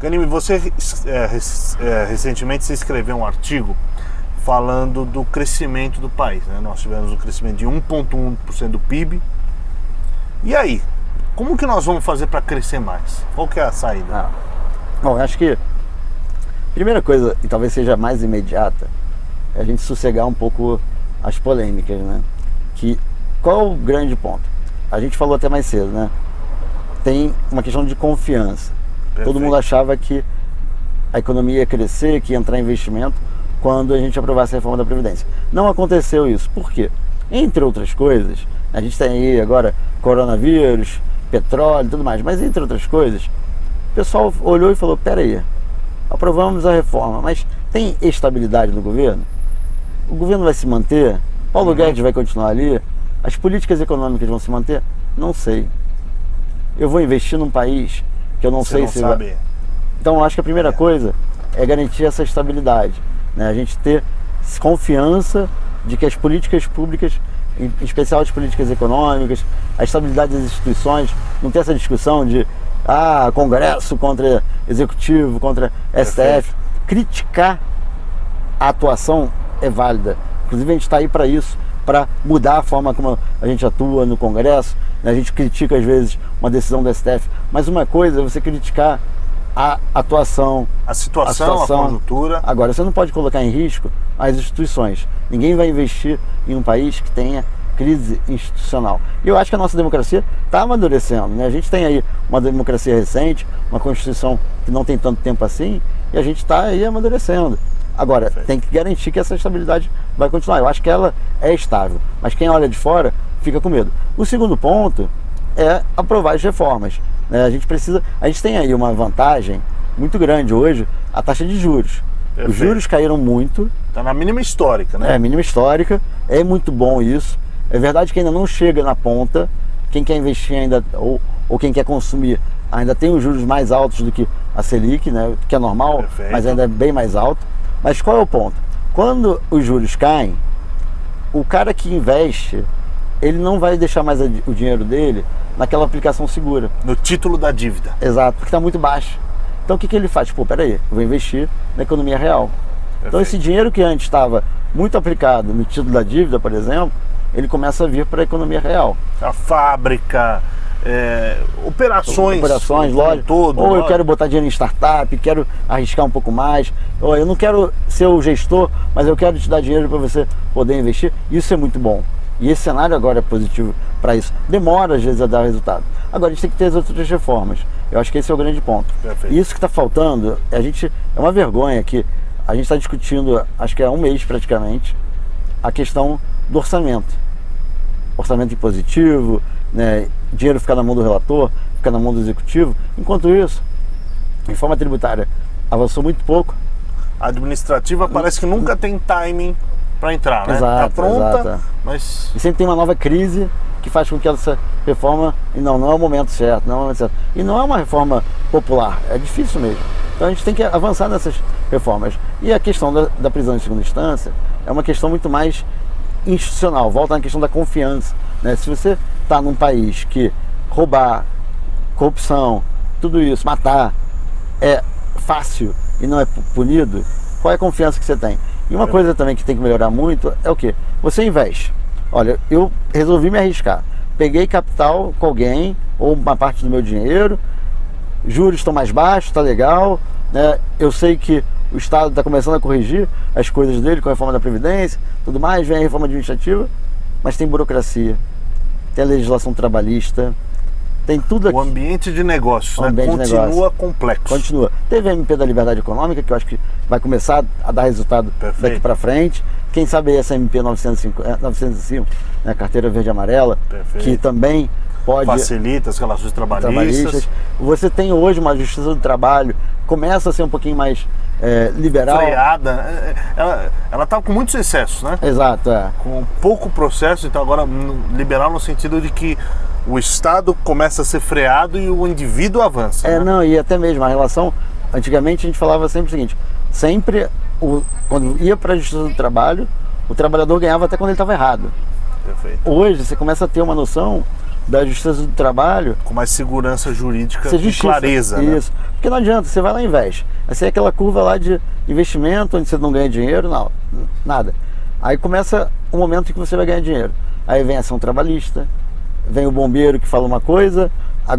Ganime, você recentemente se escreveu um artigo falando do crescimento do país, né? Nós tivemos um crescimento de 1,1% do PIB. E aí? Como que nós vamos fazer para crescer mais? Qual que é a saída? Bom, eu acho que a primeira coisa, e talvez seja mais imediata, é a gente sossegar um pouco as polêmicas, né? Qual é o grande ponto? A gente falou até mais cedo, né? Tem uma questão de confiança. Perfeito. Todo mundo achava que a economia ia crescer, que ia entrar investimento quando a gente aprovasse a reforma da Previdência. Não aconteceu isso. Por quê? Entre outras coisas, a gente tem aí agora coronavírus, petróleo e tudo mais, mas entre outras coisas, o pessoal olhou e falou, peraí, aprovamos a reforma, mas tem estabilidade no governo? O governo vai se manter? Paulo Guedes vai continuar ali? As políticas econômicas vão se manter? Não sei. Eu vou investir num país que eu não sei se vai... Então eu acho que a primeira coisa é garantir essa estabilidade, né? A gente ter confiança de que as políticas públicas, em especial as políticas econômicas, a estabilidade das instituições, não ter essa discussão de Congresso contra Executivo, contra STF. Criticar a atuação é válida. Inclusive a gente está aí para isso, para mudar a forma como a gente atua no Congresso, né? A gente critica às vezes uma decisão do STF, mas uma coisa é você criticar a atuação, a situação, a conjuntura. Agora, você não pode colocar em risco as instituições. Ninguém vai investir em um país que tenha crise institucional. E eu acho que a nossa democracia está amadurecendo, né? A gente tem aí uma democracia recente, uma Constituição que não tem tanto tempo assim, e a gente está aí amadurecendo. Agora, tem que garantir que essa estabilidade vai continuar. Eu acho que ela é estável, mas quem olha de fora fica com medo. O segundo ponto é aprovar as reformas, né? A gente tem aí uma vantagem muito grande hoje, a taxa de juros. Perfeito. Os juros caíram muito. Está na mínima histórica, né? Mínima histórica, é muito bom isso. É verdade que ainda não chega na ponta. Quem quer investir ainda, ou quem quer consumir, ainda tem os juros mais altos do que a Selic, né? Que é normal, perfeito, mas ainda é bem mais alto. Mas qual é o ponto? Quando os juros caem, o cara que investe, ele não vai deixar mais o dinheiro dele naquela aplicação segura. No título da dívida. Exato, porque está muito baixo. Então o que ele faz? Peraí, eu vou investir na economia real. Perfeito. Então esse dinheiro que antes estava muito aplicado no título da dívida, por exemplo, ele começa a vir para a economia real. A fábrica, operações, lógico. Todo, ou eu quero botar dinheiro em startup, quero arriscar um pouco mais. Ou eu não quero ser o gestor, mas eu quero te dar dinheiro para você poder investir. Isso é muito bom. E esse cenário agora é positivo para isso. Demora às vezes a dar resultado. Agora a gente tem que ter as outras reformas. Eu acho que esse é o grande ponto. Perfeito. E isso que está faltando, é uma vergonha que a gente está discutindo, acho que há um mês praticamente, a questão do orçamento. Orçamento impositivo, né? Dinheiro ficar na mão do relator, ficar na mão do executivo. Enquanto isso, a reforma tributária avançou muito pouco. A administrativa parece que nunca tem timing para entrar, né? Exato, tá pronta, exato. Mas... E sempre tem uma nova crise que faz com que essa reforma... Não é o momento certo, não é o momento certo. E não é uma reforma popular, é difícil mesmo. Então a gente tem que avançar nessas reformas. E a questão da prisão em segunda instância é uma questão muito mais institucional, volta na questão da confiança, né? Se você está num país que roubar, corrupção, tudo isso, matar, é fácil e não é punido, qual é a confiança que você tem? E uma coisa também que tem que melhorar muito é o quê? Você investe. Olha, eu resolvi me arriscar. Peguei capital com alguém, ou uma parte do meu dinheiro, juros estão mais baixos, está legal, né? Eu sei que o Estado está começando a corrigir as coisas dele com a reforma da Previdência, tudo mais, vem a reforma administrativa, mas tem burocracia, tem a legislação trabalhista, tem tudo aqui. O ambiente de negócios, né? Continua complexo. Continua. Teve a MP da Liberdade Econômica, que eu acho que vai começar a dar resultado daqui para frente. Quem sabe essa MP 905, né? Carteira Verde e Amarela, que também pode... Facilita as relações trabalhistas. Você tem hoje uma Justiça do Trabalho, começa a ser um pouquinho mais liberal. Freada. Ela está com muitos excessos, né? Exato, com pouco processo, então agora liberal no sentido de que o Estado começa a ser freado e o indivíduo avança. Né? Não, e até mesmo a relação, antigamente a gente falava sempre o seguinte, quando ia para a Justiça do Trabalho, o trabalhador ganhava até quando ele estava errado. Perfeito. Hoje você começa a ter uma noção da Justiça do Trabalho, Com mais segurança jurídica ser e justiça. clareza, né? Isso. Porque não adianta, você vai lá e investe. Essa é aquela curva lá de investimento, onde você não ganha dinheiro, não, nada. Aí começa o momento em que você vai ganhar dinheiro. Aí vem a ação trabalhista, vem o bombeiro que fala uma coisa,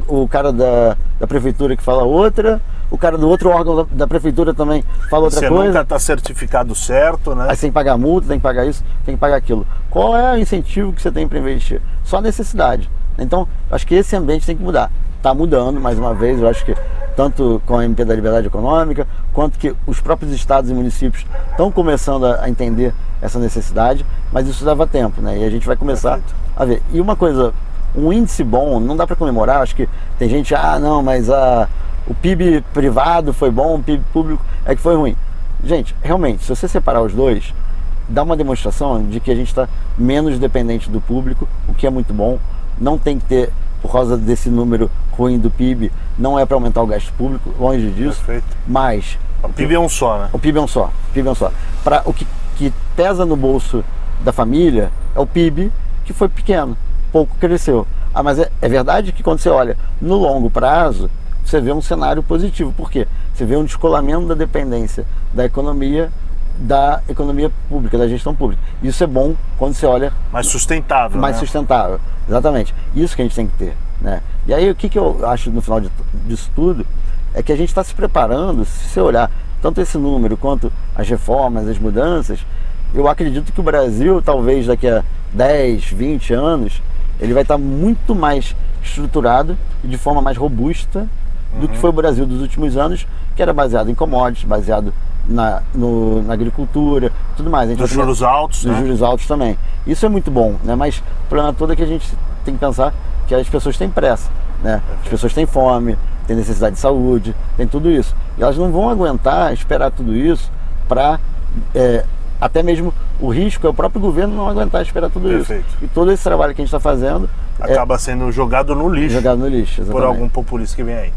o cara da prefeitura que fala outra, o cara do outro órgão da prefeitura também fala outra Você coisa. nunca está certificado certo, né? Aí você tem que pagar multa, tem que pagar isso, tem que pagar aquilo. Qual é o incentivo que você tem para investir? Só necessidade. Então, acho que esse ambiente tem que mudar. Está mudando, mais uma vez, eu acho que tanto com a MP da Liberdade Econômica, quanto que os próprios estados e municípios estão começando a entender essa necessidade, mas isso leva tempo, né? E a gente vai começar a ver. E uma coisa, um índice bom, não dá para comemorar, acho que tem gente, não, mas o PIB privado foi bom, o PIB público é que foi ruim. Gente, realmente, se você separar os dois, dá uma demonstração de que a gente está menos dependente do público, o que é muito bom. Não tem que ter, por causa desse número ruim do PIB, não é para aumentar o gasto público, longe disso. Perfeito. Mas O PIB é um só, né? o PIB é um só. O PIB é um só. Para o que pesa no bolso da família é o PIB, que foi pequeno, pouco cresceu. Mas é verdade que quando você olha no longo prazo, você vê um cenário positivo. Por quê? Você vê um descolamento da dependência da economia pública, da gestão pública. Isso é bom quando você olha Mais sustentável, mais né? sustentável. Exatamente. Isso que a gente tem que ter, né? E aí o que eu acho no final disso tudo é que a gente está se preparando, se você olhar tanto esse número quanto as reformas, as mudanças, eu acredito que o Brasil, talvez daqui a 10, 20 anos, ele vai estar muito mais estruturado e de forma mais robusta do que foi o Brasil dos últimos anos, que era baseado em commodities, baseado na agricultura, tudo mais. Dos juros altos, dos né? juros altos também. Isso é muito bom, né? Mas o problema todo é que a gente tem que pensar que as pessoas têm pressa, né? As pessoas têm fome, têm necessidade de saúde, tem tudo isso. E elas não vão aguentar esperar tudo isso para... até mesmo o risco é o próprio governo não aguentar esperar tudo Perfeito. isso. E todo esse trabalho que a gente está fazendo Acaba sendo jogado no lixo jogado no lixo, por exatamente. algum populista que vem aí.